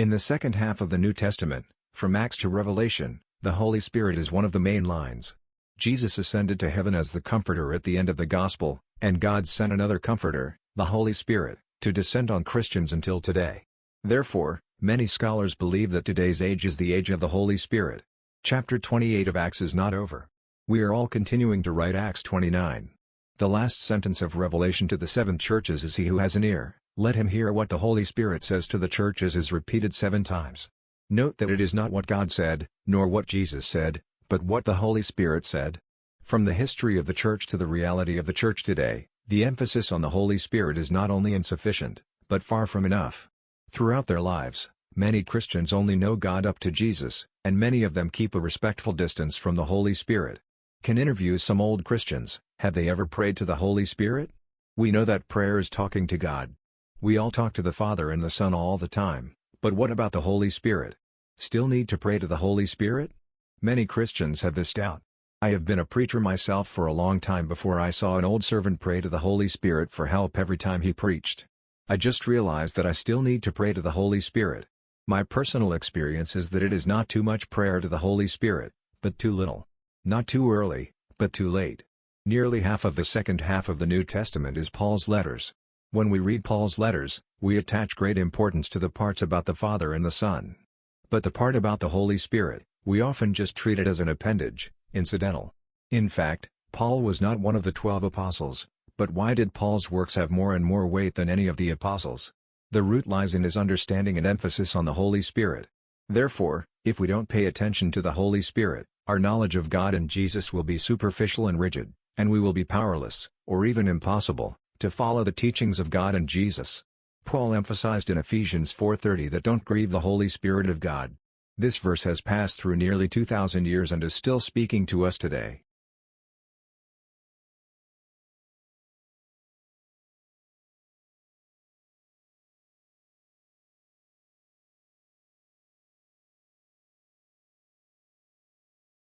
In the second half of the New Testament, from Acts to Revelation, the Holy Spirit is one of the main lines. Jesus ascended to heaven as the Comforter at the end of the Gospel, and God sent another Comforter, the Holy Spirit, to descend on Christians until today. Therefore, many scholars believe that today's age is the age of the Holy Spirit. Chapter 28 of Acts is not over. We are all continuing to write Acts 29. The last sentence of Revelation to the 7 churches is, "He who has an ear, let him hear what the Holy Spirit says to the churches," is repeated 7 times. Note that it is not what God said, nor what Jesus said, but what the Holy Spirit said. From the history of the church to the reality of the church today, the emphasis on the Holy Spirit is not only insufficient, but far from enough. Throughout their lives, many Christians only know God up to Jesus, and many of them keep a respectful distance from the Holy Spirit. Can interview some old Christians. Have they ever prayed to the Holy Spirit? We know that prayer is talking to God. We all talk to the Father and the Son all the time, but what about the Holy Spirit? Still need to pray to the Holy Spirit? Many Christians have this doubt. I have been a preacher myself for a long time before I saw an old servant pray to the Holy Spirit for help every time he preached. I just realized that I still need to pray to the Holy Spirit. My personal experience is that it is not too much prayer to the Holy Spirit, but too little. Not too early, but too late. Nearly half of the second half of the New Testament is Paul's letters. When we read Paul's letters, we attach great importance to the parts about the Father and the Son. But the part about the Holy Spirit, we often just treat it as an appendage, incidental. In fact, Paul was not one of the 12 apostles, but why did Paul's works have more and more weight than any of the apostles? The root lies in his understanding and emphasis on the Holy Spirit. Therefore, if we don't pay attention to the Holy Spirit, our knowledge of God and Jesus will be superficial and rigid, and we will be powerless, or even impossible, to follow the teachings of God and Jesus. Paul emphasized in Ephesians 4:30 that don't grieve the Holy Spirit of God. This verse has passed through nearly 2,000 years and is still speaking to us today.